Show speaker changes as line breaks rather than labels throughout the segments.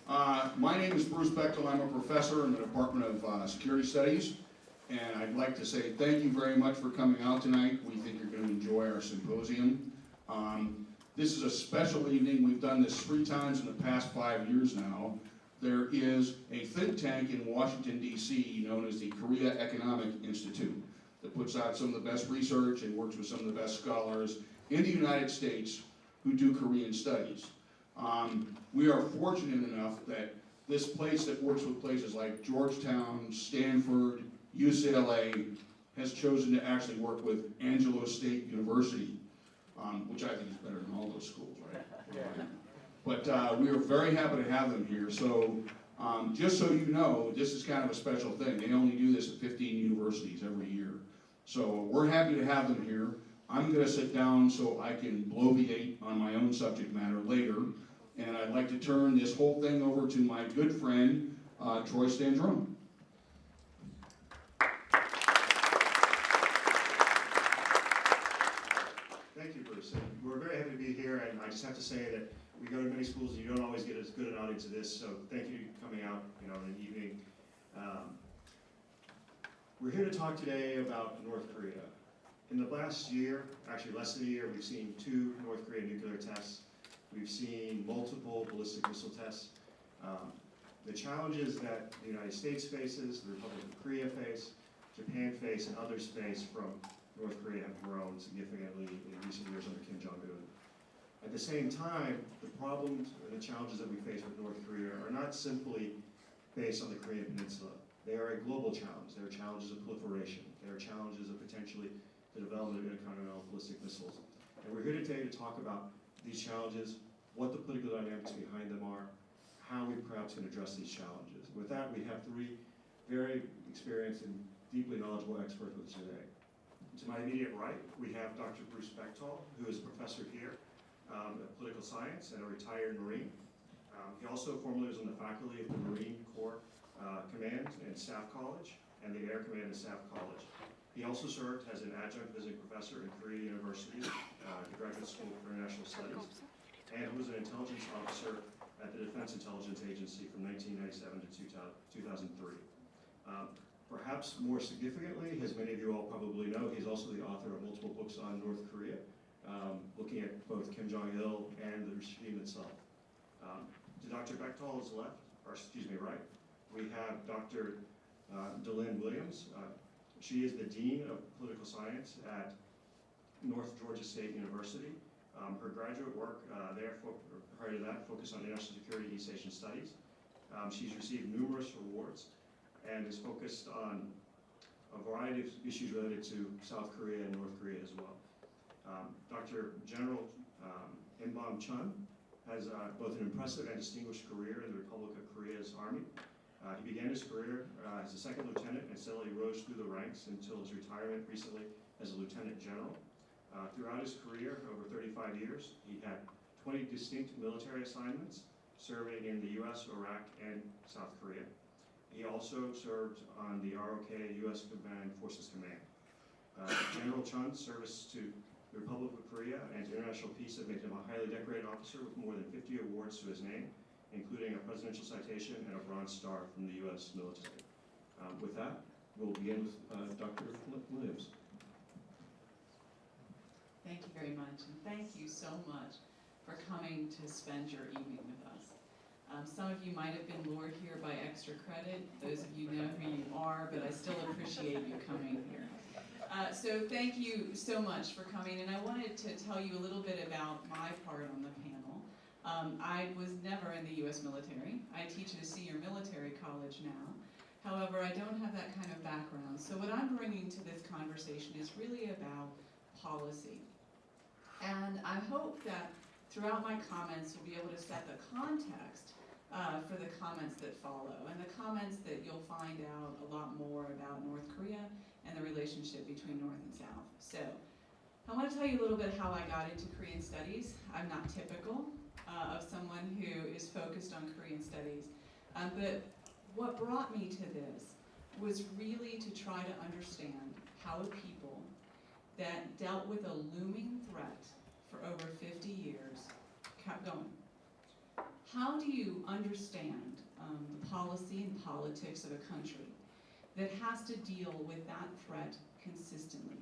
My name is Bruce Bechtel. I'm a professor in the Department of Security Studies, and I'd like to say thank you very much for coming out tonight. We think you're going to enjoy our symposium. This is a special evening. We've done this 3 times in the past 5 years now. There is a think tank in Washington, D.C. known as the Korea Economic Institute that puts out some of the best research and works with some of the best scholars in the United States who do Korean studies. We are fortunate enough that this place that works with places like Georgetown, Stanford, UCLA has chosen to actually work with Angelo State University, which I think is better than all those schools, right? But we are very happy to have them here. So just so you know, this is kind of a special thing. They only do this at 15 universities every year. So we're happy to have them here. I'm going to sit down so I can bloviate on my own subject matter later. And I'd like to turn this whole thing over to my good friend, Troy Standrone.
Thank you, Bruce. And we're very happy to be here, and I just have to say that we go to many schools and you don't always get as good an audience as this, so thank you for coming out, in the evening. We're here to talk today about North Korea. In the last year, actually less than a year, we've seen 2 North Korean nuclear tests. We've seen multiple ballistic missile tests. The challenges that the United States faces, the Republic of Korea face, Japan face, and others face from North Korea have grown significantly in recent years under Kim Jong-un. At the same time, the problems and the challenges that we face with North Korea are not simply based on the Korean Peninsula. They are a global challenge. There are challenges of proliferation. There are challenges of potentially the development of intercontinental ballistic missiles. And we're here today to talk about these challenges, what the political dynamics behind them are, how we perhaps can address these challenges. With that, we have 3 very experienced and deeply knowledgeable experts with us today. To my immediate right, we have Dr. Bruce Bechtel, who is a professor here of political science and a retired Marine. He also formerly was on the faculty of the Marine Corps Command and Staff College and the Air Command and Staff College. He also served as an adjunct visiting professor at Korea University, the Graduate School for International Studies, and was an intelligence officer at the Defense Intelligence Agency from 1997 to 2003. Perhaps more significantly, as many of you all probably know, he's also the author of multiple books on North Korea, looking at both Kim Jong-il and the regime itself. To Dr. Bechtel's left, or excuse me, right, we have Dr. Delynn Williams. She is the Dean of Political Science at North Georgia State University. Her graduate work prior to that focused on international security and East Asian studies. She's received numerous awards and is focused on a variety of issues related to South Korea and North Korea as well. Dr. General Im-bom Chun has both an impressive and distinguished career in the Republic of Korea's Army. He began his career as a 2nd lieutenant and steadily rose through the ranks until his retirement recently as a lieutenant general. Throughout his career, over 35 years, he had 20 distinct military assignments serving in the U.S., Iraq, and South Korea. He also served on the ROK U.S. Combined Forces Command. General Chun's service to the Republic of Korea and to international peace have made him a highly decorated officer with more than 50 awards to his name, including a presidential citation and a Bronze Star from the U.S. military. With that, we'll begin with Dr. Williams.
Thank you very much, and thank you so much for coming to spend your evening with us. Some of you might have been lured here by extra credit. Those of you know who you are, but I still appreciate you coming here. So thank you so much for coming, and I wanted to tell you a little bit about my part on the panel. I was never in the U.S. military. I teach at a senior military college now. However, I don't have that kind of background. So what I'm bringing to this conversation is really about policy. And I hope that throughout my comments you'll be able to set the context for the comments that follow, and the comments that you'll find out a lot more about North Korea and the relationship between North and South. So I want to tell you a little bit how I got into Korean studies. I'm not typical of someone who is focused on Korean studies, but what brought me to this was really to try to understand how a people that dealt with a looming threat for over 50 years kept going. how do you understand the policy and politics of a country that has to deal with that threat consistently?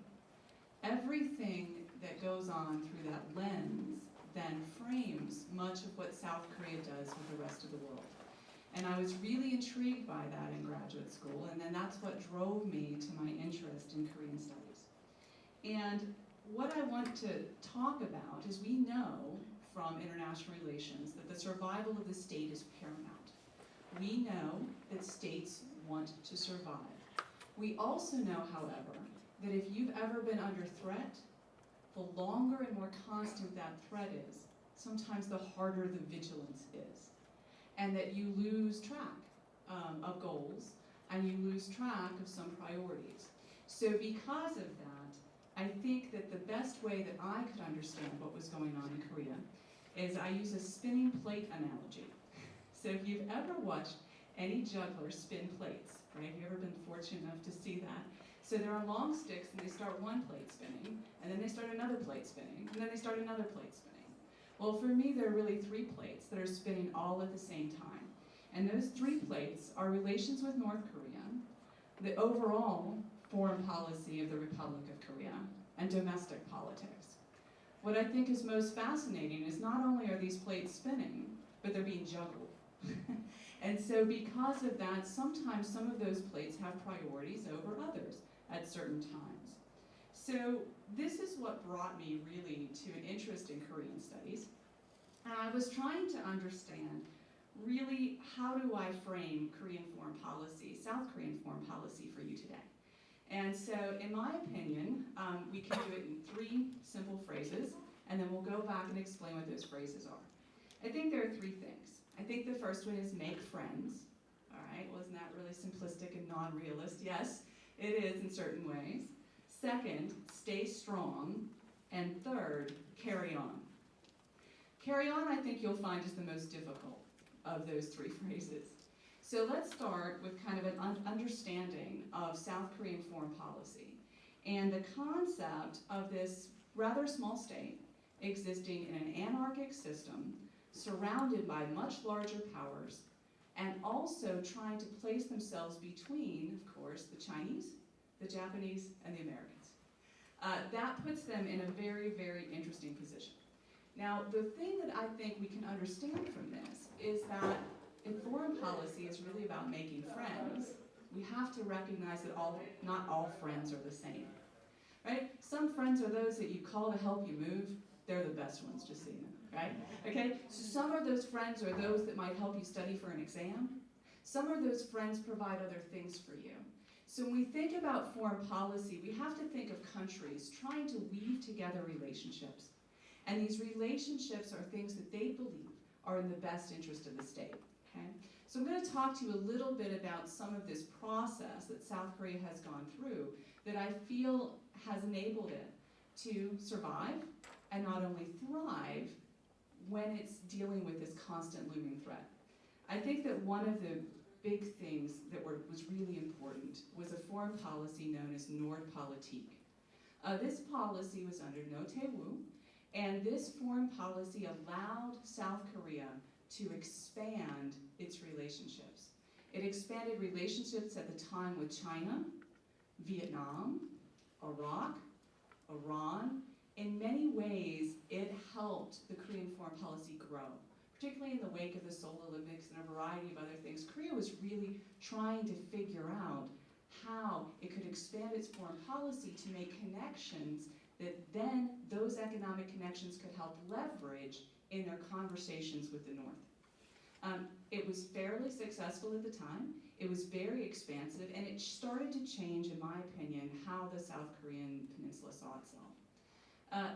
Everything that goes on through that lens then frames much of what South Korea does with the rest of the world. And I was really intrigued by that in graduate school, and then that's what drove me to my interest in Korean studies. And what I want to talk about is, we know from international relations that the survival of the state is paramount. We know that states want to survive. We also know, however, that if you've ever been under threat, the longer and more constant that threat is, sometimes the harder the vigilance is. And that you lose track of goals, and you lose track of some priorities. So because of that, I think that the best way that I could understand what was going on in Korea is I use a spinning plate analogy. So if you've ever watched any juggler spin plates, right? Have you ever been fortunate enough to see that? So there are long sticks, and they start one plate spinning, and then they start another plate spinning, and then they start another plate spinning. Well, for me, there are really 3 plates that are spinning all at the same time. And those 3 plates are relations with North Korea, the overall foreign policy of the Republic of Korea, and domestic politics. What I think is most fascinating is not only are these plates spinning, but they're being juggled. And so because of that, sometimes some of those plates have priorities over others at certain times. So this is what brought me really to an interest in Korean studies. And I was trying to understand really, how do I frame Korean foreign policy, South Korean foreign policy for you today? And so in my opinion, we can do it in 3 simple phrases, and then we'll go back and explain what those phrases are. I think there are 3 things. I think the first one is make friends. All right, well, isn't that really simplistic and non-realist? Yes, it is in certain ways. Second, stay strong. And third, carry on. Carry on, I think you'll find, is the most difficult of those 3 phrases. So let's start with kind of an understanding of South Korean foreign policy and the concept of this rather small state existing in an anarchic system surrounded by much larger powers, and also trying to place themselves between, of course, the Chinese, the Japanese, and the Americans. That puts them in a very, very interesting position. Now, the thing that I think we can understand from this is that if foreign policy is really about making friends, we have to recognize that not all friends are the same, right? Some friends are those that you call to help you move. They're the best ones, just so you know, right? Okay, so some of those friends are those that might help you study for an exam. Some of those friends provide other things for you. So when we think about foreign policy, we have to think of countries trying to weave together relationships. And these relationships are things that they believe are in the best interest of the state, okay? So I'm going to talk to you a little bit about some of this process that South Korea has gone through that I feel has enabled it to survive and not only thrive when it's dealing with this constant looming threat. I think that one of the big things that was really important was a foreign policy known as Nordpolitik. This policy was under No Tae-woo, and this foreign policy allowed South Korea to expand its relationships. It expanded relationships at the time with China, Vietnam, Iraq, Iran. In many ways, it helped the Korean foreign policy grow, particularly in the wake of the Seoul Olympics and a variety of other things. Korea was really trying to figure out how it could expand its foreign policy to make connections that then those economic connections could help leverage in their conversations with the North. It was fairly successful at the time. It was very expansive, and it started to change, in my opinion, how the South Korean peninsula saw itself.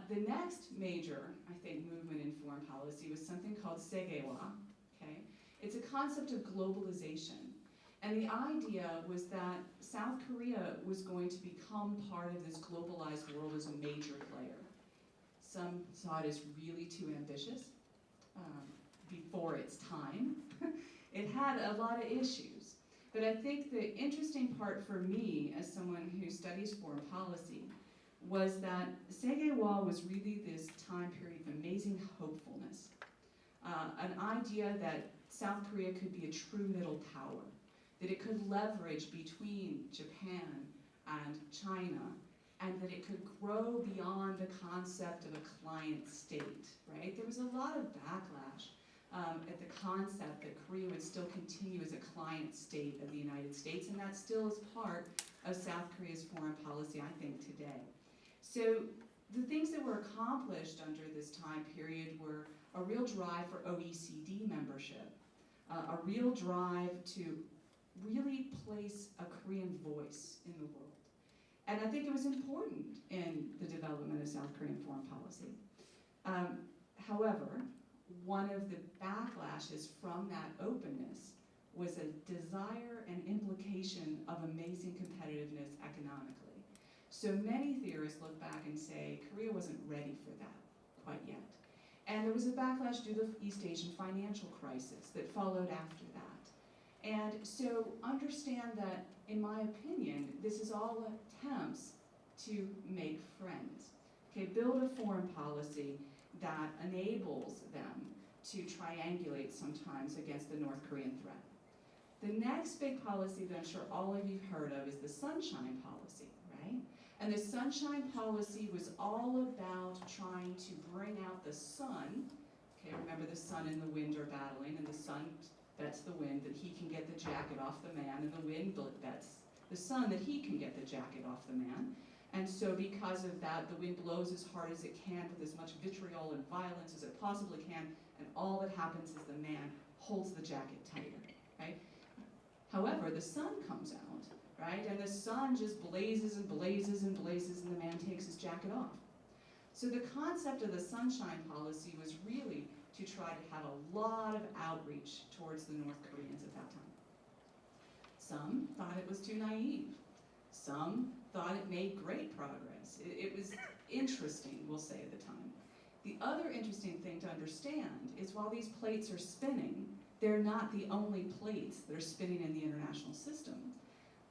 The next major, I think, movement in foreign policy was something called Segewa, okay? It's a concept of globalization. And the idea was that South Korea was going to become part of this globalized world as a major player. Some saw it as really too ambitious before its time. It had a lot of issues. But I think the interesting part for me, as someone who studies foreign policy, was that Segewa was really this time period of amazing hopefulness. an idea that South Korea could be a true middle power, that it could leverage between Japan and China, and that it could grow beyond the concept of a client state, right? There was a lot of backlash at the concept that Korea would still continue as a client state of the United States, and that still is part of South Korea's foreign policy, I think, today. So the things that were accomplished under this time period were a real drive for OECD membership, a real drive to really place a Korean voice in the world. And I think it was important in the development of South Korean foreign policy. However, one of the backlashes from that openness was a desire and implication of amazing competitiveness economically. So many theorists look back and say Korea wasn't ready for that quite yet. And there was a backlash due to the East Asian financial crisis that followed after that. And so understand that, in my opinion, this is all attempts to make friends. Okay, build a foreign policy that enables them to triangulate sometimes against the North Korean threat. The next big policy that I'm sure all of you have heard of is the Sunshine Policy, right? And the Sunshine Policy was all about trying to bring out the sun. Okay, remember the sun and the wind are battling, and the sun bets the wind that he can get the jacket off the man, and the wind bets the sun that he can get the jacket off the man. And so because of that, the wind blows as hard as it can with as much vitriol and violence as it possibly can, and all that happens is the man holds the jacket tighter, right? However, the sun comes out, right? And the sun just blazes and blazes and blazes, and the man takes his jacket off. So the concept of the Sunshine Policy was really to try to have a lot of outreach towards the North Koreans at that time. Some thought it was too naive. Some thought it made great progress. It was interesting, we'll say, at the time. The other interesting thing to understand is while these plates are spinning, they're not the only plates that are spinning in the international system.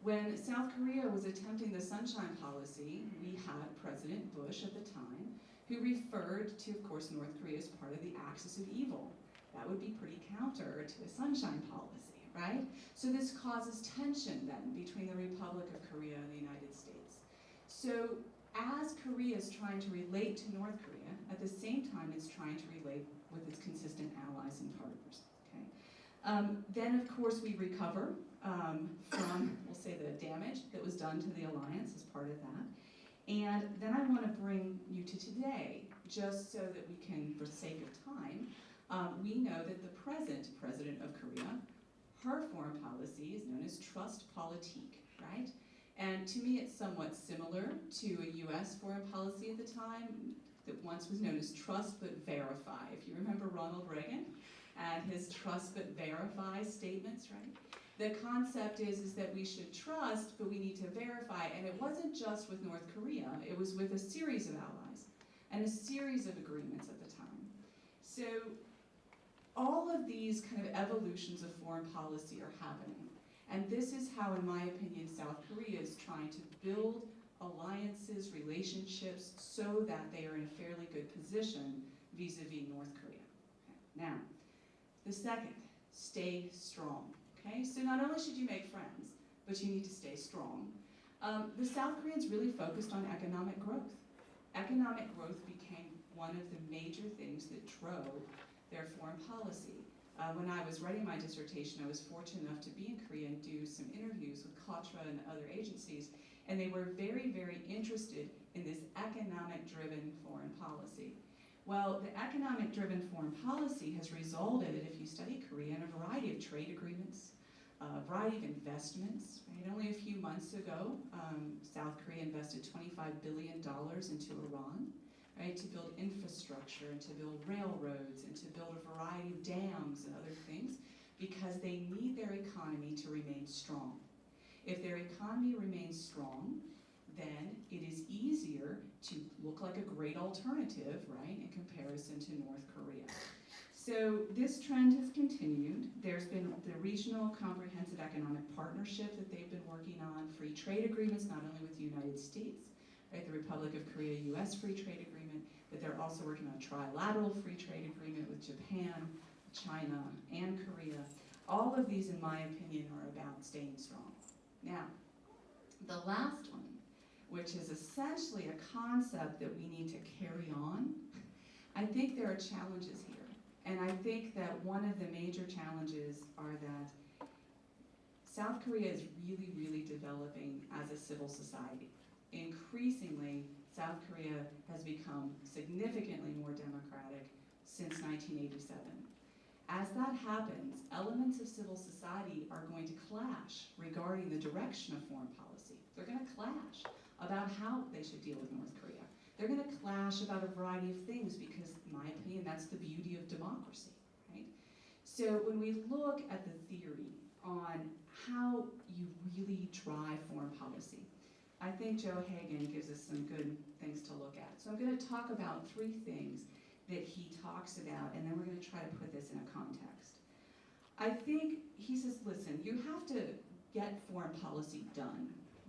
When South Korea was attempting the Sunshine Policy, we had President Bush at the time, who referred to, of course, North Korea as part of the axis of evil. That would be pretty counter to a Sunshine Policy, right? So this causes tension then between the Republic of Korea and the United States. So as Korea is trying to relate to North Korea, at the same time it's trying to relate with its consistent allies and partners, okay? Then, of course, we recover from, we'll say, the damage that was done to the alliance as part of that. And then I want to bring you to today, just so that we can, for sake of time, we know that the present president of Korea, her foreign policy is known as trust politique, right? And to me, it's somewhat similar to a US foreign policy at the time that once was known as trust but verify. If you remember Ronald Reagan and his trust but verify statements, right? The concept is that we should trust, but we need to verify. And it wasn't just with North Korea, it was with a series of allies and a series of agreements at the time. So all of these kind of evolutions of foreign policy are happening. And this is how, in my opinion, South Korea is trying to build alliances, relationships, so that they are in a fairly good position vis-a-vis North Korea. Okay. Now, the second, stay strong. Okay? So not only should you make friends, but you need to stay strong. The South Koreans really focused on economic growth. Economic growth became one of the major things that drove their foreign policy. When I was writing my dissertation, I was fortunate enough to be in Korea and do some interviews with KOTRA and other agencies, and they were very, very interested in this economic-driven foreign policy. Well, the economic-driven foreign policy has resulted, if you study Korea, in a variety of trade agreements, a variety of investments. Right? Only a few months ago, South Korea invested $25 billion into Iran, right, to build infrastructure and to build railroads and to build a variety of dams and other things, because they need their economy to remain strong. If their economy remains strong, then it is easier to look like a great alternative, right, in comparison to North Korea. So this trend has continued. There's been the regional comprehensive economic partnership that they've been working on, free trade agreements, not only with the United States, right, the Republic of Korea-US free trade agreement, but they're also working on a trilateral free trade agreement with Japan, China, and Korea. All of these, in my opinion, are about staying strong. Now, the last one, which is essentially a concept that we need to carry on, I think there are challenges here. And I think that one of the major challenges are that South Korea is really, really developing as a civil society. Increasingly, South Korea has become significantly more democratic since 1987. As that happens, elements of civil society are going to clash regarding the direction of foreign policy. They're going to clash about how they should deal with North Korea. They're going to clash about a variety of things because, in my opinion, that's the beauty of democracy, right? So when we look at the theory on how you really drive foreign policy, I think Joe Hagan gives us some good things to look at. So I'm going to talk about 3 things that he talks about, and then we're going to try to put this in a context. I think he says, listen, you have to get foreign policy done,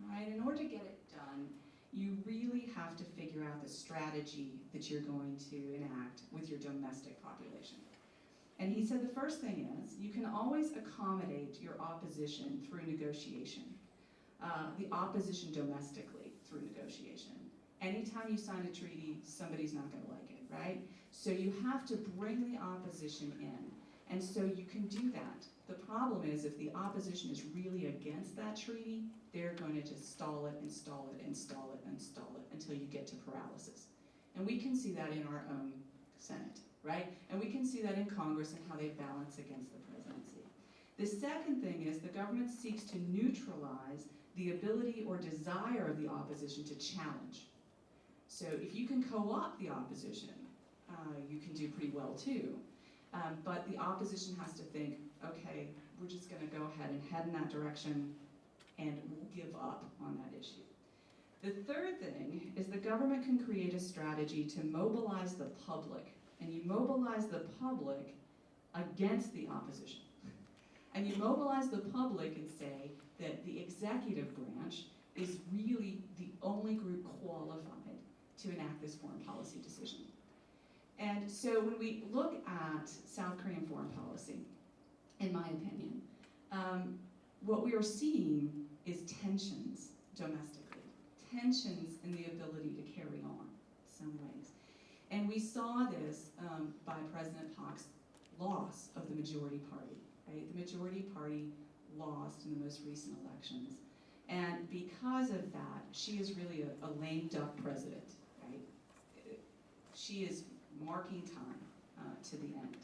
right? In order to get it done, you really have to figure out the strategy that you're going to enact with your domestic population. And he said the first thing is, you can always accommodate your opposition through negotiation. The opposition domestically through negotiation. Anytime you sign a treaty, somebody's not going to like it, right? So you have to bring the opposition in. And so you can do that. The problem is if the opposition is really against that treaty, they're going to just stall it and stall it and stall it and stall it until you get to paralysis. And we can see that in our own Senate, right? And we can see that in Congress and how they balance against the presidency. The second thing is the government seeks to neutralize the ability or desire of the opposition to challenge. So if you can co-opt the opposition, you can do pretty well too. But the opposition has to think, okay, we're just going to go ahead and head in that direction and we'll give up on that issue. The third thing is the government can create a strategy to mobilize the public, and you mobilize the public against the opposition. And you mobilize the public and say that the executive branch is really the only group qualified to enact this foreign policy decision. And so when we look at South Korean foreign policy, in my opinion, what we are seeing is tensions domestically, tensions in the ability to carry on in some ways. And we saw this by President Park's loss of the majority party, right? The majority party lost in the most recent elections. And because of that, she is really a lame duck president, right? She is marking time to the end.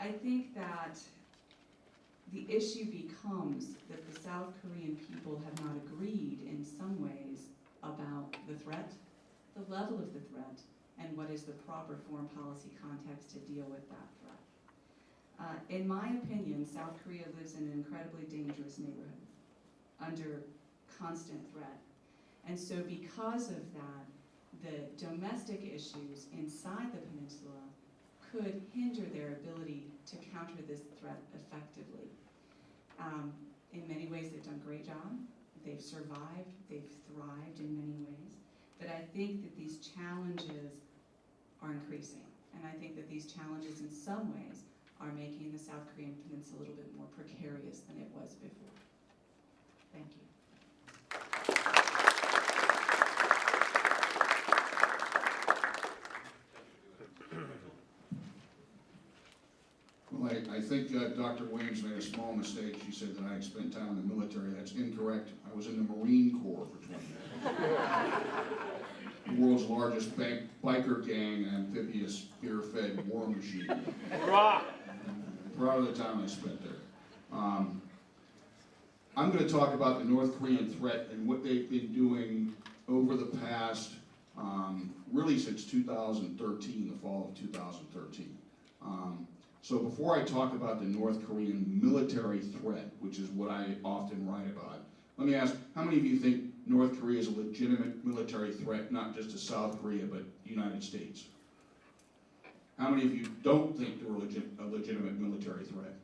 I think that the issue becomes that the South Korean people have not agreed in some ways about the threat, the level of the threat, and what is the proper foreign policy context to deal with that threat. In my opinion, South Korea lives in an incredibly dangerous neighborhood under constant threat. And so because of that, the domestic issues inside the peninsula could hinder their ability to counter this threat effectively. In many ways, they've done a great job. They've survived, they've thrived in many ways. But I think that these challenges are increasing. And I think that these challenges in some ways are making the South Korean peninsula a little bit more precarious than it was before. Thank you.
Well, I think Dr. Williams made a small mistake. She said that I had spent time in the military. That's incorrect. I was in the Marine Corps for 20 years. The world's largest biker gang amphibious spear-fed war machine. I'm proud of the time I spent there. I'm going to talk about the North Korean threat and what they've been doing over the past, really since 2013, the fall of 2013. So before I talk about the North Korean military threat, which is what I often write about, let me ask, how many of you think North Korea is a legitimate military threat, not just to South Korea, but the United States? How many of you don't think they're a legitimate military threat?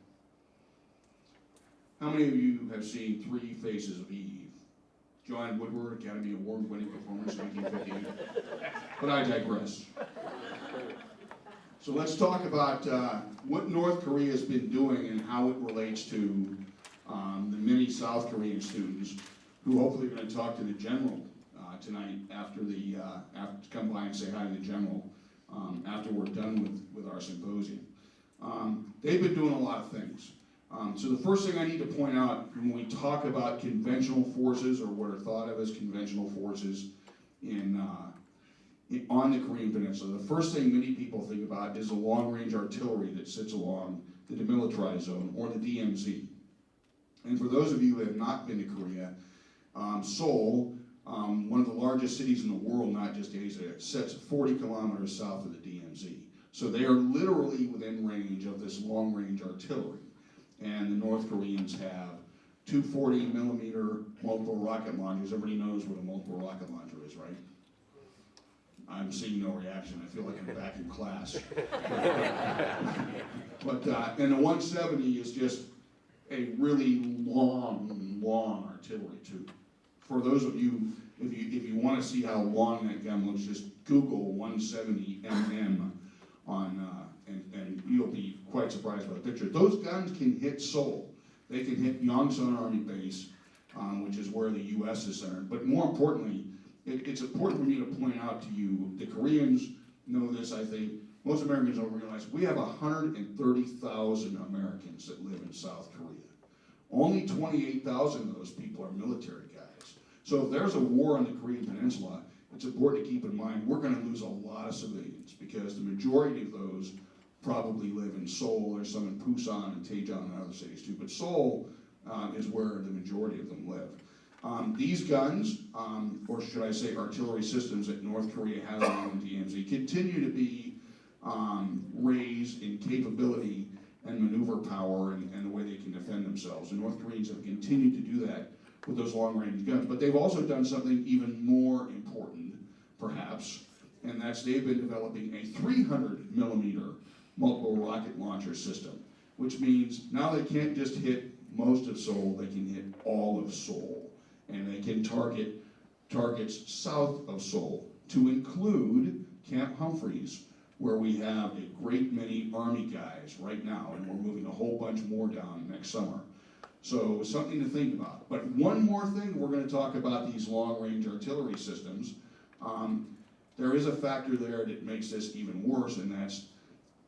How many of you have seen 3 Faces of Eve? John Woodward Academy Award-winning performance in 1958. But I digress. So let's talk about what North Korea has been doing and how it relates to the many South Korean students who hopefully are going to talk to the general tonight after come by and say hi to the general after we're done with our symposium. They've been doing a lot of things. So the first thing I need to point out when we talk about conventional forces, or what are thought of as conventional forces on the Korean Peninsula, the first thing many people think about is the long-range artillery that sits along the demilitarized zone, or the DMZ. And for those of you who have not been to Korea, Seoul, one of the largest cities in the world, not just Asia, sits 40 kilometers south of the DMZ. So they are literally within range of this long-range artillery. And the North Koreans have 240 millimeter multiple rocket launchers. Everybody knows what a multiple rocket launcher is, right? I'm seeing no reaction. I feel like I'm back in class. And the 170 is just a really long artillery too. For those of you, if you want to see how long that gun looks, just Google 170 mm and you'll be quite surprised by the picture. Those guns can hit Seoul. They can hit Yongsan Army Base, which is where the U.S. is centered. But more importantly, it's important for me to point out to you, the Koreans know this, I think. Most Americans don't realize we have 130,000 Americans that live in South Korea. Only 28,000 of those people are military guys. So if there's a war on the Korean Peninsula, it's important to keep in mind we're going to lose a lot of civilians, because the majority of those probably live in Seoul. There's some in Busan and Daejeon and other cities too, but Seoul is where the majority of them live. These guns, or should I say artillery systems that North Korea has on the DMZ, continue to be raised in capability and maneuver power and the way they can defend themselves. The North Koreans have continued to do that with those long-range guns, but they've also done something even more important, perhaps, and that's they've been developing a 300 millimeter multiple rocket launcher system, which means now they can't just hit most of Seoul, they can hit all of Seoul, and they can target targets south of Seoul, to include Camp Humphreys, where we have a great many Army guys right now, and we're moving a whole bunch more down next summer. So something to think about. But one more thing, we're going to talk about these long-range artillery systems. There is a factor there that makes this even worse, and that's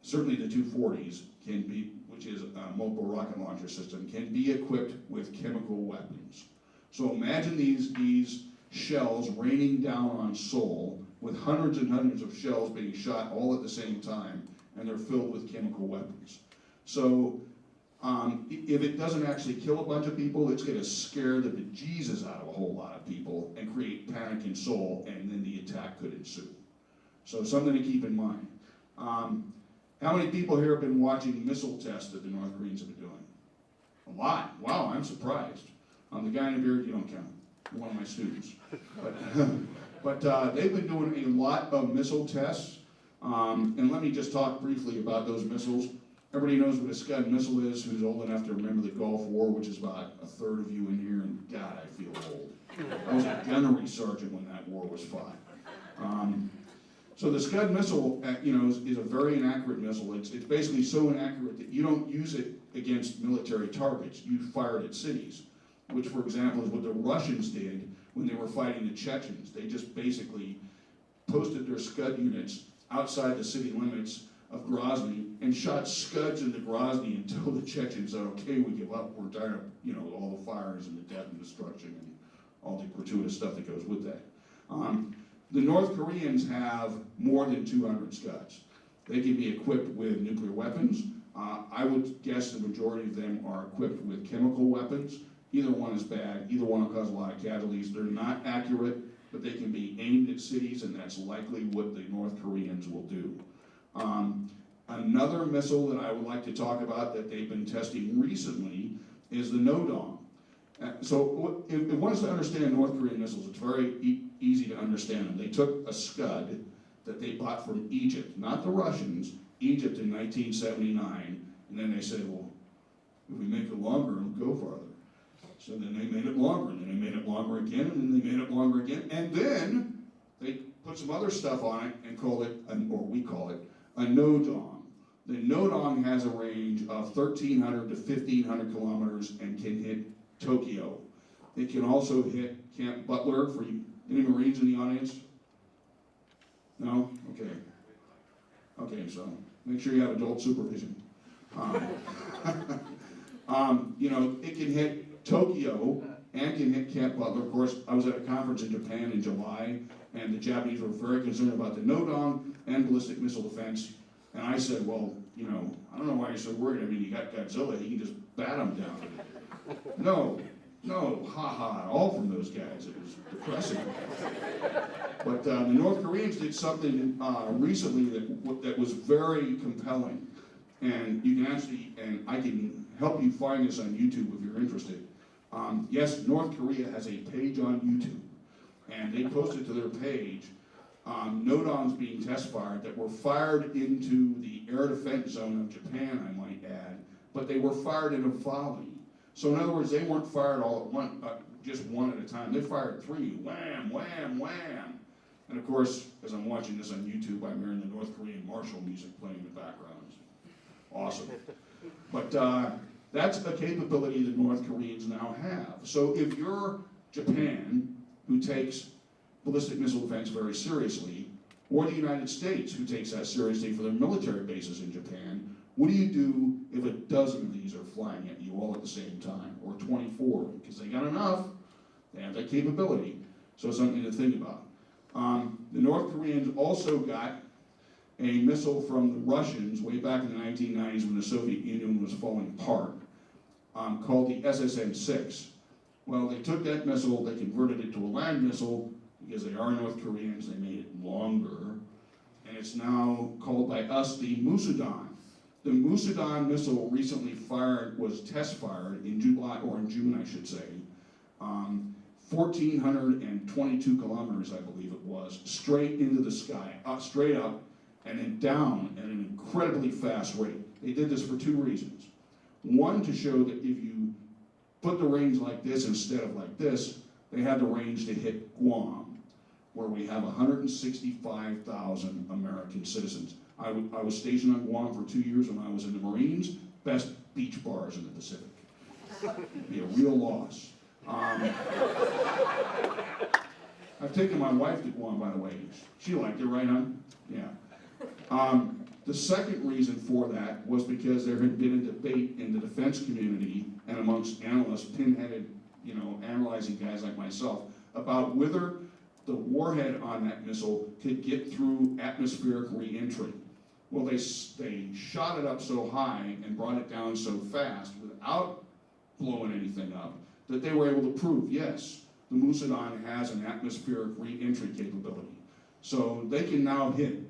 certainly the 240s can be, which is a multiple rocket launcher system, can be equipped with chemical weapons. So imagine these shells raining down on Seoul with hundreds and hundreds of shells being shot all at the same time, and they're filled with chemical weapons. So if it doesn't actually kill a bunch of people, it's going to scare the bejesus out of a whole lot of people and create panic in Seoul, and then the attack could ensue. So something to keep in mind. How many people here have been watching missile tests that the North Koreans have been doing? A lot. Wow, I'm surprised. The guy in the beard, you don't count. You're one of my students. But they've been doing a lot of missile tests. And let me just talk briefly about those missiles. Everybody knows what a Scud missile is, who's old enough to remember the Gulf War, which is about a third of you in here, and God, I feel old. I was a gunnery sergeant when that war was fought. So the Scud missile, is a very inaccurate missile. It's basically so inaccurate that you don't use it against military targets. You fire it at cities, which, for example, is what the Russians did when they were fighting the Chechens. They just basically posted their Scud units outside the city limits of Grozny and shot Scuds into Grozny until the Chechens said, okay, we give up, we're tired of, all the fires and the death and destruction and all the gratuitous stuff that goes with that. The North Koreans have more than 200 Scuds. They can be equipped with nuclear weapons. I would guess the majority of them are equipped with chemical weapons. Either one is bad, either one will cause a lot of casualties. They're not accurate, but they can be aimed at cities, and that's likely what the North Koreans will do. Another missile that I would like to talk about that they've been testing recently is the Nodong. So if one wants to understand North Korean missiles, it's very easy to understand them. They took a Scud that they bought from Egypt, not the Russians, Egypt in 1979, and then they said, well, if we make it longer, it'll go farther. So then they made it longer, and then they made it longer again, and then they made it longer again, and then they put some other stuff on it and called it, or we call it, a no-dong. The no-dong has a range of 1,300 to 1,500 kilometers and can hit Tokyo. It can also hit Camp Butler. For you, any Marines in the audience? No? Okay. Okay, so make sure you have adult supervision. You know, it can hit Tokyo and can hit Camp Butler. Of course, I was at a conference in Japan in July, and the Japanese were very concerned about the no-dong and ballistic missile defense. And I said, well, you know, I don't know why you're so worried. I mean, you got Godzilla, he can just bat them down. No, ha-ha, all from those guys. It was depressing. But the North Koreans did something recently that was very compelling. And you can actually, and I can help you find this on YouTube if you're interested. Yes, North Korea has a page on YouTube, and they posted to their page no-dongs being test-fired that were fired into the air defense zone of Japan, I might add, but they were fired in a volley. So in other words, they weren't fired all at once, just one at a time. They fired three, wham, wham, wham. And of course, as I'm watching this on YouTube, I'm hearing the North Korean martial music playing in the background. Awesome. But that's a capability the North Koreans now have. So if you're Japan, who takes ballistic missile defense very seriously, or the United States, who takes that seriously for their military bases in Japan, what do you do if a dozen of these are flying at you all at the same time, or 24? Because they got enough, they have that capability. So something to think about. The North Koreans also got a missile from the Russians way back in the 1990s when the Soviet Union was falling apart, called the SSN-6. Well, they took that missile, they converted it to a land missile, because they are North Koreans, they made it longer, and it's now called by us the Musudan. The Musudan missile recently was test fired in July, or in June I should say, 1,422 kilometers I believe it was, straight into the sky, straight up, and then down at an incredibly fast rate. They did this for two reasons. One, to show that if you put the range like this instead of like this, they had the range to hit Guam, where we have 165,000 American citizens. I was stationed on Guam for 2 years when I was in the Marines. Best beach bars in the Pacific. It'd be a real loss. I've taken my wife to Guam, by the way. She liked it, right, hon? Yeah. The second reason for that was because there had been a debate in the defense community and amongst analysts, pinheaded, you know, analyzing guys like myself, about whether the warhead on that missile could get through atmospheric re-entry. Well, they shot it up so high and brought it down so fast without blowing anything up that they were able to prove, yes, the Musudan has an atmospheric re-entry capability. So they can now hit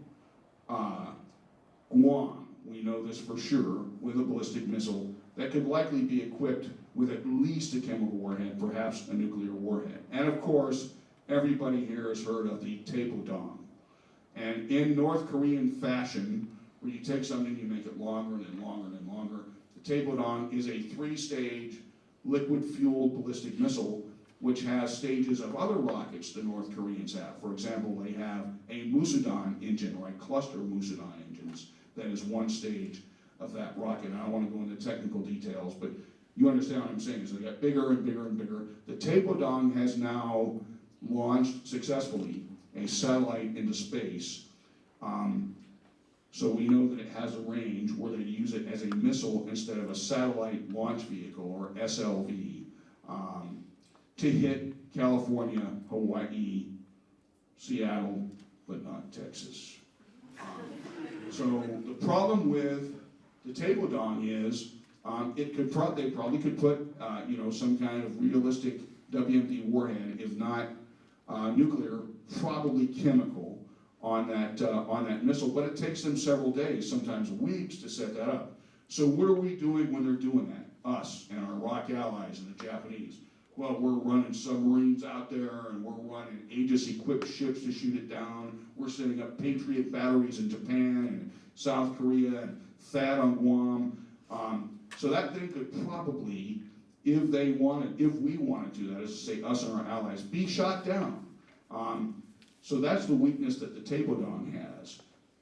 Guam, we know this for sure, with a ballistic missile that could likely be equipped with at least a chemical warhead, perhaps a nuclear warhead. And of course, everybody here has heard of the Taepodong. And in North Korean fashion, where you take something, you make it longer and then longer and then longer, the Taepodong is a 3-stage liquid-fueled ballistic missile which has stages of other rockets the North Koreans have. For example, they have a Musudan engine, like cluster Musudan engines, that is one stage of that rocket. And I don't want to go into technical details, but you understand what I'm saying. So they got bigger and bigger and bigger. The Taepodong has now launched successfully a satellite into space. So we know that it has a range where they use it as a missile instead of a satellite launch vehicle, or SLV, to hit California, Hawaii, Seattle, but not Texas. So the problem with the Taepodong is they probably could put you know, some kind of realistic WMD warhead, if not nuclear, probably chemical, on that missile. But it takes them several days, sometimes weeks, to set that up. So what are we doing when they're doing that? Us and our ROC allies and the Japanese. Well, we're running submarines out there, and we're running Aegis-equipped ships to shoot it down. We're setting up Patriot batteries in Japan and South Korea and THAAD on Guam. So that thing could probably if we wanted to, that is to say us and our allies, be shot down. So that's the weakness that the Taepodong has.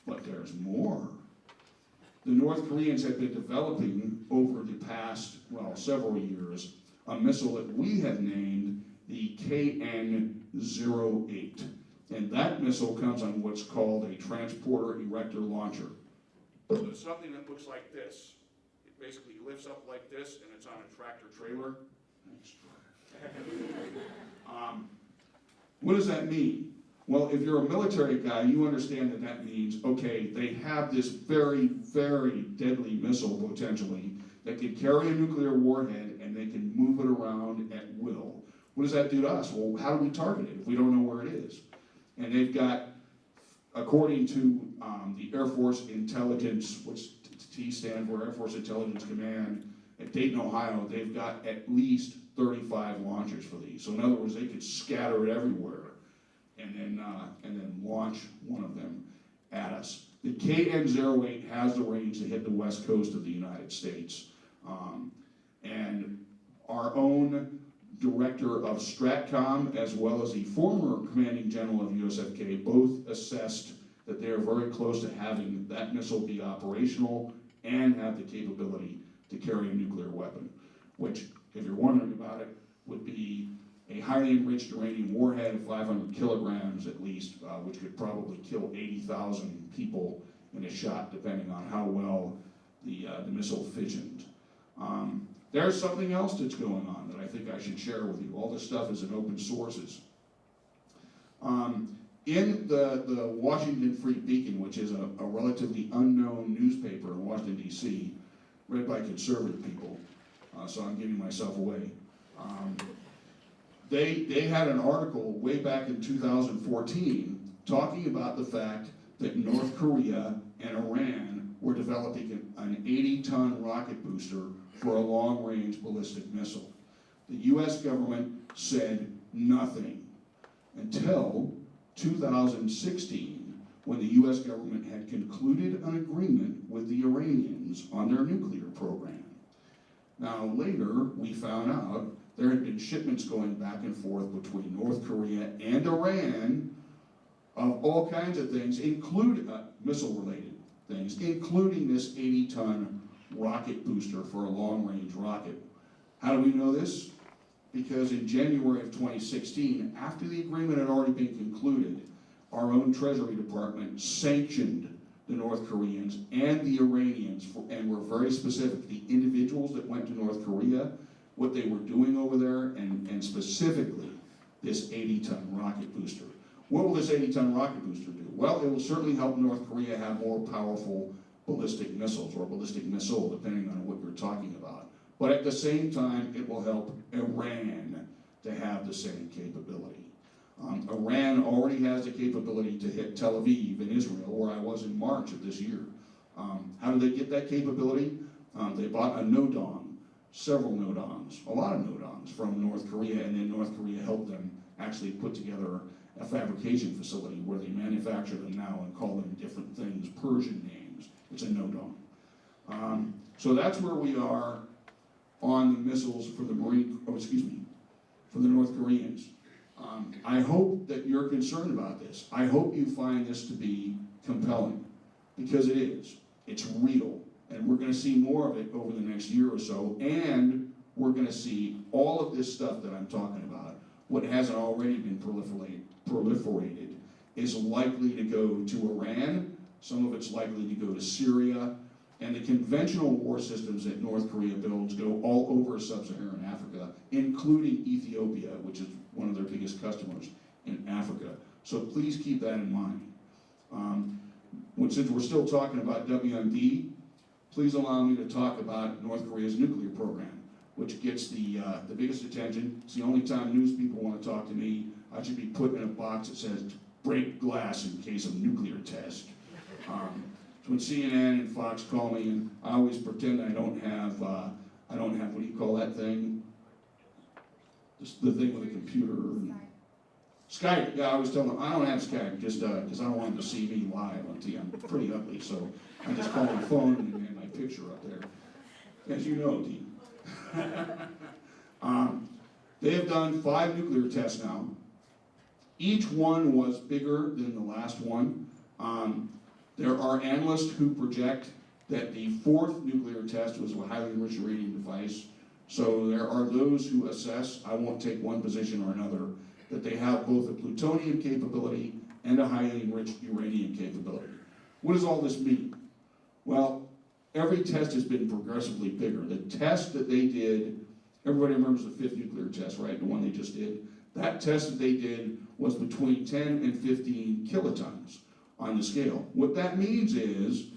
But there's more. The North Koreans have been developing over the past, well, several years, a missile that we have named the KN-08. And that missile comes on what's called a transporter erector launcher. So it's something that looks like this. It basically lifts up like this, and it's on a tractor trailer. What does that mean? Well, if you're a military guy, you understand that that means, okay, they have this very, very deadly missile, potentially, that can carry a nuclear warhead, and they can move it around at will. What does that do to us? Well, how do we target it if we don't know where it is? And they've got, according to the Air Force Intelligence, which T stands for Air Force Intelligence Command, at Dayton, Ohio, they've got at least 35 launchers for these. So in other words, they could scatter it everywhere and then launch one of them at us. The KN-08 has the range to hit the west coast of the United States. And our own director of STRATCOM, as well as the former commanding general of USFK, both assessed that they are very close to having that missile be operational and have the capability to carry a nuclear weapon, which, if you're wondering about it, would be a highly enriched uranium warhead of 500 kilograms at least, which could probably kill 80,000 people in a shot, depending on how well the missile fissioned. There's something else that's going on that I think I should share with you. All this stuff is in open sources. In the Washington Free Beacon, which is a relatively unknown newspaper in Washington, D.C., read by conservative people, so I'm giving myself away. They had an article way back in 2014 talking about the fact that North Korea and Iran were developing an 80-ton rocket booster for a long-range ballistic missile. The U.S. government said nothing until 2016, when the U.S. government had concluded an agreement with the Iranians on their nuclear program. Now later, we found out there had been shipments going back and forth between North Korea and Iran of all kinds of things, including missile-related things, including this 80-ton rocket booster for a long-range rocket. How do we know this? Because in January of 2016, after the agreement had already been concluded, our own Treasury Department sanctioned the North Koreans and the Iranians, and were very specific, the individuals that went to North Korea, what they were doing over there, and specifically this 80-ton rocket booster. What will this 80-ton rocket booster do? Well, it will certainly help North Korea have more powerful ballistic missiles, or ballistic missile, depending on what you're talking about. But at the same time, it will help Iran to have the same capability. Iran already has the capability to hit Tel Aviv in Israel, where I was in March of this year. How do they get that capability? They bought a nodong, several nodongs, a lot of nodongs from North Korea, and then North Korea helped them actually put together a fabrication facility where they manufacture them now and call them different things, Persian names. It's a nodong. So that's where we are on the missiles for the for the North Koreans. I hope that you're concerned about this. I hope you find this to be compelling, because it is. It's real, and we're going to see more of it over the next year or so, and we're going to see all of this stuff that I'm talking about, what hasn't already been proliferated, is likely to go to Iran. Some of it's likely to go to Syria, and the conventional war systems that North Korea builds go all over sub-Saharan Africa, including Ethiopia, which is one of their biggest customers in Africa. So please keep that in mind. Since we're still talking about WMD, please allow me to talk about North Korea's nuclear program, which gets the biggest attention. It's the only time news people want to talk to me. I should be put in a box that says, break glass in case of nuclear test. So when CNN and Fox call me, and I always pretend I don't have, what do you call that thing? Just the thing with a computer. Skype, yeah, I always tell them, I don't have Skype, just because I don't want them to see me live on TV. I'm pretty ugly, so I just call my phone and my picture up there. As you know, Dean. They have done 5 nuclear tests now. Each one was bigger than the last one. There are analysts who project that the 4th nuclear test was a highly enriched uranium device. So there are those who assess, I won't take one position or another, that they have both a plutonium capability and a highly enriched uranium capability. What does all this mean? Well, every test has been progressively bigger. The test that they did, everybody remembers the 5th nuclear test, right? The one they just did. That test that they did was between 10 and 15 kilotons on the scale. What that means is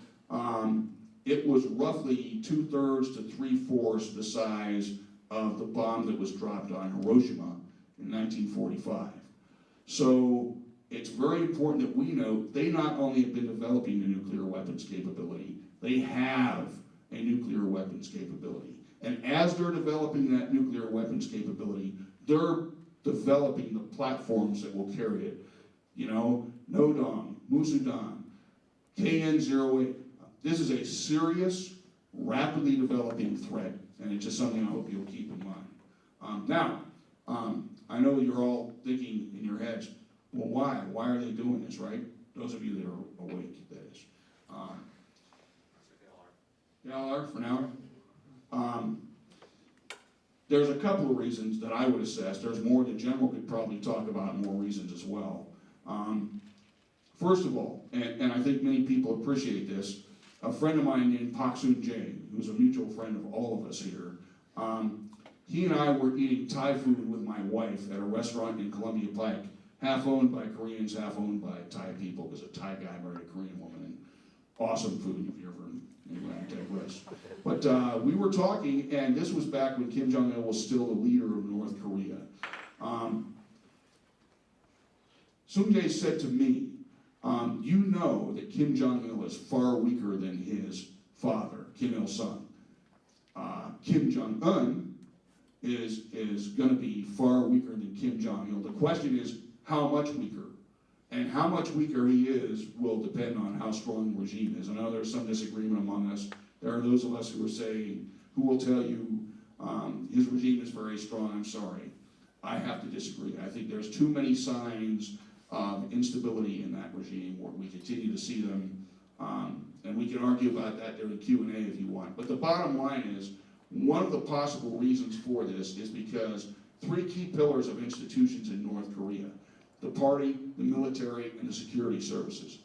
it was roughly 2/3 to 3/4 the size of the bomb that was dropped on Hiroshima in 1945. So it's very important that we know they not only have been developing a nuclear weapons capability, they have a nuclear weapons capability. And as they're developing that nuclear weapons capability, they're developing the platforms that will carry it. You know, Nodong, Musudan, KN-08. This is a serious, rapidly developing threat, and it's just something I hope you'll keep in mind. I know you're all thinking in your heads, well, why? Why are they doing this, right? Those of you that are awake, that is. Galar, for now. There's a couple of reasons that I would assess. There's more. The general could probably talk about more reasons as well. First of all, and I think many people appreciate this, a friend of mine named Pak Soon Jae, who's a mutual friend of all of us here, he and I were eating Thai food with my wife at a restaurant in Columbia Pike, half owned by Koreans, half owned by Thai people, because a Thai guy married a Korean woman, and awesome food if you ever, anyway, I digress. But we were talking, and this was back when Kim Jong-il was still the leader of North Korea. Soon Jae said to me, you know that Kim Jong-il is far weaker than his father, Kim Il-sung. Kim Jong-un is going to be far weaker than Kim Jong-il. The question is, how much weaker? And how much weaker he is will depend on how strong the regime is. I know there's some disagreement among us. There are those of us who are saying, who will tell you his regime is very strong. I'm sorry. I have to disagree. I think there's too many signs of instability in that regime where we continue to see them. And we can argue about that during Q&A if you want. But the bottom line is, one of the possible reasons for this is because 3 key pillars of institutions in North Korea: the party, the military, and the security services.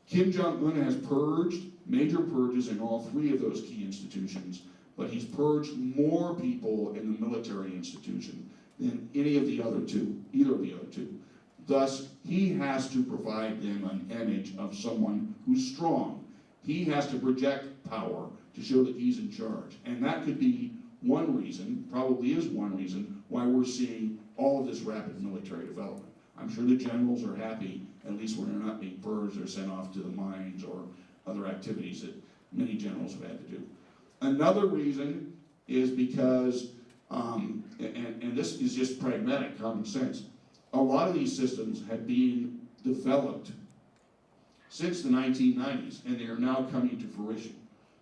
Kim Jong-un has purged major purges in all 3 of those key institutions, but he's purged more people in the military institution than either of the other 2. Thus, he has to provide them an image of someone who's strong. He has to project power to show that he's in charge. And that could be one reason, probably is one reason, why we're seeing all of this rapid military development. I'm sure the generals are happy, at least when they're not being purged or sent off to the mines or other activities that many generals have had to do. Another reason is because, and this is just pragmatic common sense, a lot of these systems have been developed since the 1990s, and they are now coming to fruition.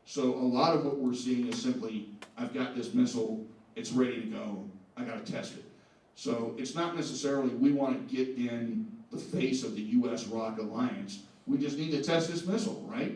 So a lot of what we're seeing is simply, I've got this missile, it's ready to go, I gotta test it. So it's not necessarily we want to get in the face of the U.S. ROC alliance, we just need to test this missile, right?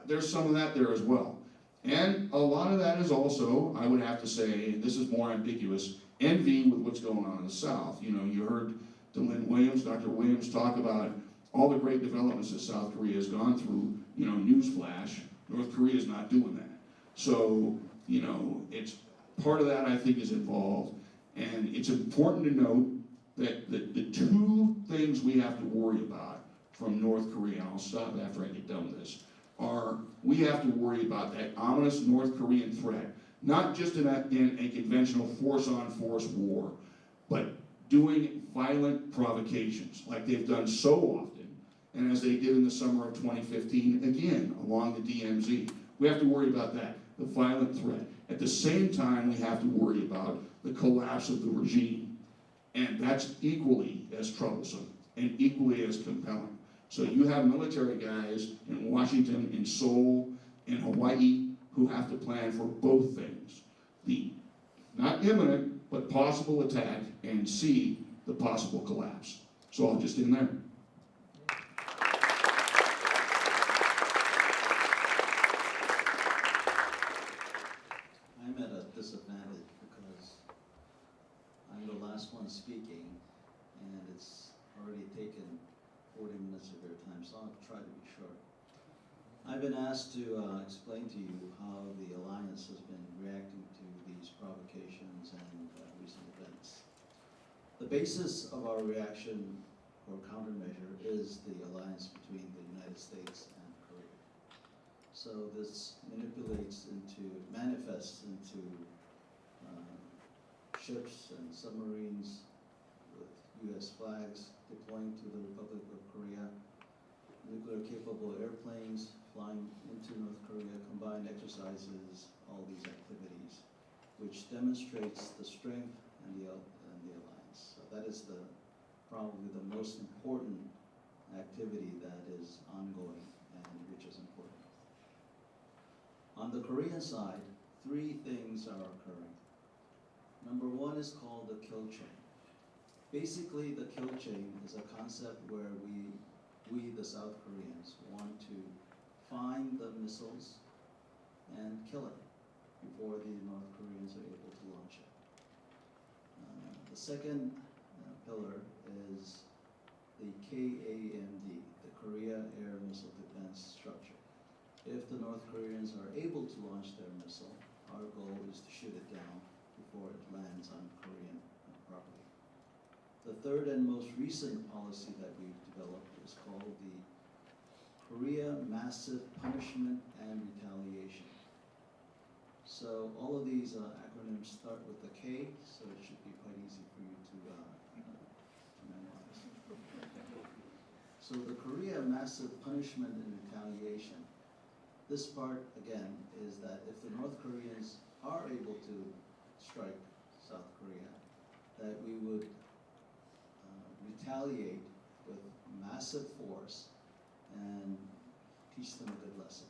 There's some of that there as well. And a lot of that is also, I would have to say, and this is more ambiguous, envy with what's going on in the South. You know, you heard Dr. Williams talk about all the great developments that South Korea has gone through. You know, newsflash, North Korea is not doing that. So, you know, it's part of that I think is involved. And it's important to note that the 2 things we have to worry about from North Korea, and I'll stop after I get done with this, are we have to worry about that ominous North Korean threat, not just in a conventional force-on-force war, but doing violent provocations like they've done so often, and as they did in the summer of 2015, again, along the DMZ. We have to worry about that, the violent threat. At the same time, we have to worry about the collapse of the regime, and that's equally as troublesome and equally as compelling. So you have military guys in Washington, in Seoul, in Hawaii, who have to plan for both things. The not imminent, but possible attack, and C, the possible collapse. So I'll just end there.
I'm at a disadvantage because I'm the last one speaking, and it's already taken 40 minutes of your time, so I'll try to be short. I've been asked to explain to you how the Alliance has been reacting to these provocations and recent events. The basis of our reaction or countermeasure is the alliance between the United States and Korea. So this manifests into ships and submarines with U.S. flags deploying to the Republic of Korea, nuclear-capable airplanes flying into North Korea, combined exercises, all these activities, which demonstrates the strength and the alliance. So that is probably the most important activity that is ongoing and which is important. On the Korean side, 3 things are occurring. Number 1 is called the kill chain. Basically, the kill chain is a concept where we the South Koreans, want to find the missiles and kill it before the North Koreans are able to launch it. The second pillar is the KAMD, the Korea Air Missile Defense Structure. If the North Koreans are able to launch their missile, our goal is to shoot it down before it lands on Korean property. The third and most recent policy that we've developed is called the Korea Massive Punishment and Retaliation. So all of these acronyms start with the K, so it should be quite easy for you to memorize. So the Korea Massive Punishment and Retaliation, this part, again, is that if the North Koreans are able to strike South Korea, that we would retaliate with massive force and teach them a good lesson.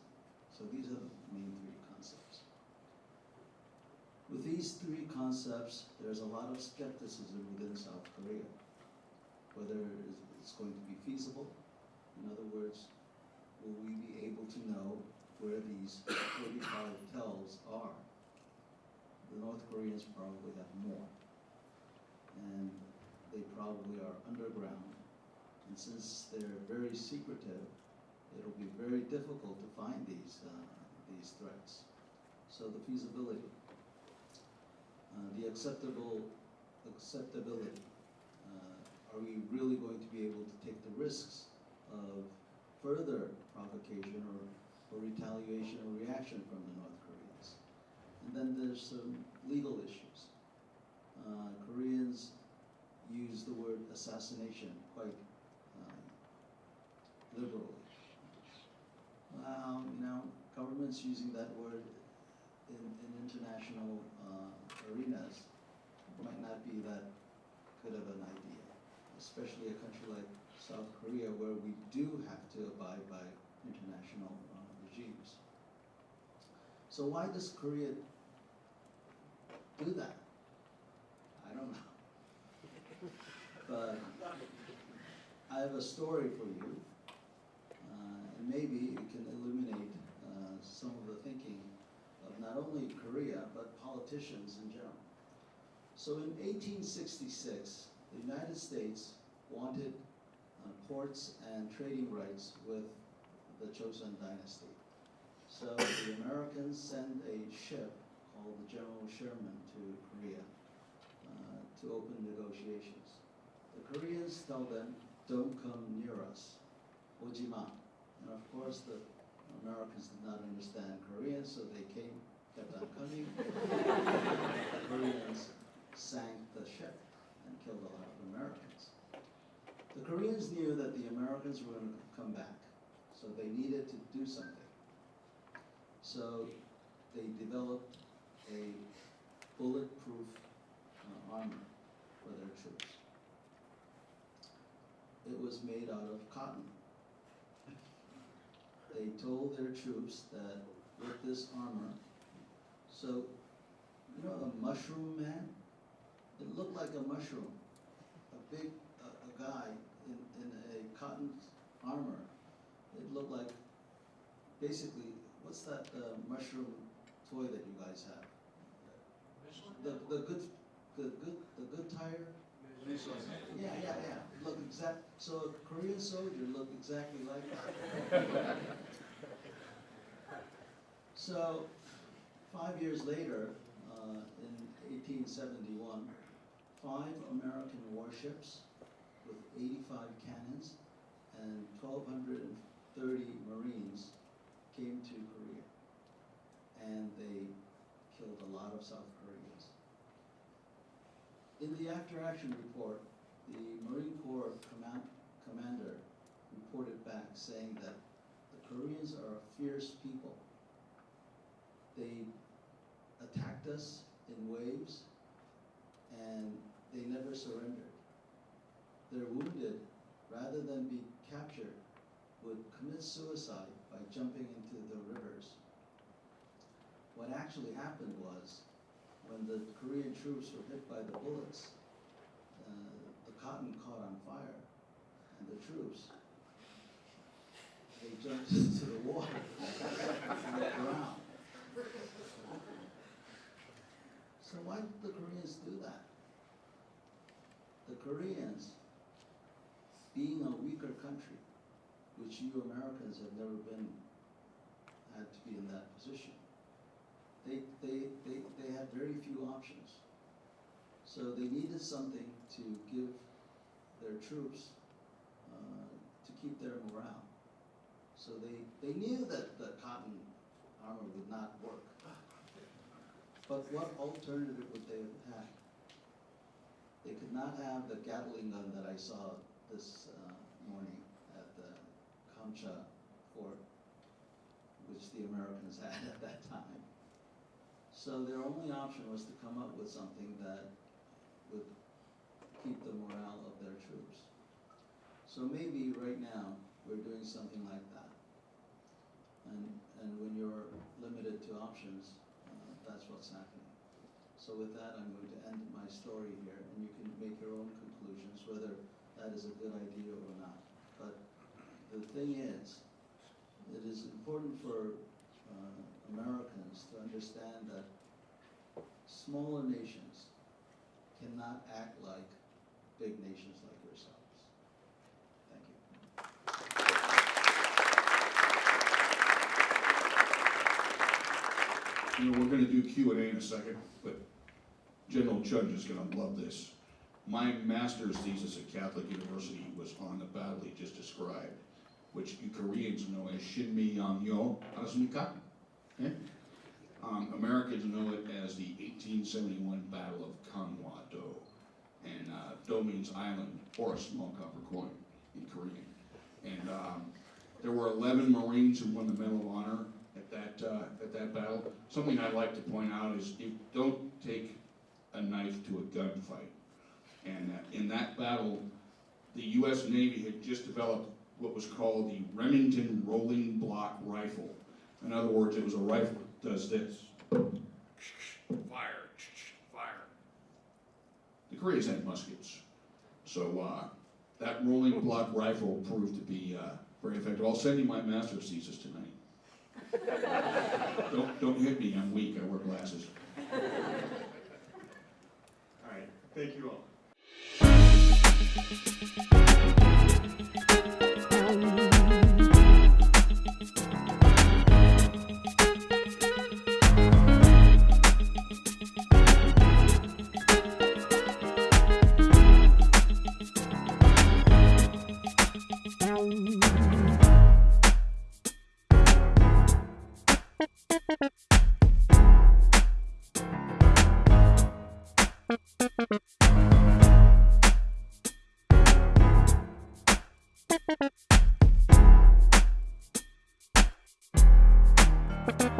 So these are the main 3 concepts. With these 3 concepts, there's a lot of skepticism within South Korea, whether it's going to be feasible. In other words, will we be able to know where these 45 tells are? The North Koreans probably have more, and they probably are underground. And since they're very secretive, it'll be very difficult to find these threats. So the feasibility, the acceptability. Are we really going to be able to take the risks of further provocation or retaliation or reaction from the North Koreans? And then there's some legal issues. Koreans use the word assassination quite liberally. Governments using that word in international arenas might not be that good of an idea, especially a country like South Korea, where we do have to abide by international regimes. So why does Korea do that? I don't know. But I have a story for you, and maybe it can illuminate some of the thinking of not only Korea, but politicians in general. So in 1866, the United States wanted ports and trading rights with the Joseon dynasty. So the Americans send a ship called the General Sherman to Korea to open negotiations. The Koreans tell them, don't come near us, ojima. And of course the Americans did not understand Korean, so they kept on coming. The Koreans sank the ship and killed a lot of Americans. The Koreans knew that the Americans were going to come back, so they needed to do something. So they developed a bulletproof armor for their troops. It was made out of cotton. They told their troops that with this armor, so you know, a mushroom man? It looked like a mushroom, a big, a guy in a cotton armor. It looked like, basically, what's that mushroom toy that you guys have? The good tire? Yeah. Look exact. So a Korean soldier looked exactly like that. So 5 years later, in 1871, 5 American warships with 85 cannons and 1,230 Marines came to Korea, and they killed a lot of South Koreans. In the after-action report, the Marine Corps commander reported back saying that the Koreans are a fierce people. They attacked us in waves, and they never surrendered. Their wounded, rather than be captured, would commit suicide by jumping into the rivers. What actually happened was, when the Korean troops were hit by the bullets, the cotton caught on fire, and the troops, they jumped into the water and they drowned. So why did the Koreans do that? The Koreans, being a weaker country, which you Americans have never had to be in that position, they had very few options. So they needed something to give their troops to keep their morale. So they knew that the cotton armor would not work. But what alternative would they have had? They could not have the Gatling gun that I saw this morning at the Kamcha fort, which the Americans had at that time. So their only option was to come up with something that would keep the morale of their troops. So maybe right now we're doing something like that. And when you're limited to options, that's what's happening. So with that, I'm going to end my story here, and you can make your own conclusions, whether that is a good idea or not. But the thing is, it is important for Americans to understand that smaller nations cannot act like big nations like yourselves. Thank you.
You know, we're going to do Q&A in a second, but General Judge is going to love this. My master's thesis at Catholic University was on the battle he just described, which you Koreans know as Shinmi-Yangyo Asumika. Okay? Americans know it as the 1871 Battle of Kanwa-do. And do means island, or a small copper coin in Korean. And there were 11 Marines who won the Medal of Honor at that battle. Something I'd like to point out is you don't take a knife to a gunfight. And in that battle, the U.S. Navy had just developed what was called the Remington Rolling Block Rifle. In other words, it was a rifle that does this. Fire, fire. The Koreans had muskets. So that rolling block rifle proved to be very effective. I'll send you my master's thesis tonight. Don't hit me, I'm weak, I wear glasses.
All right, thank you all.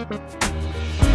Thank you.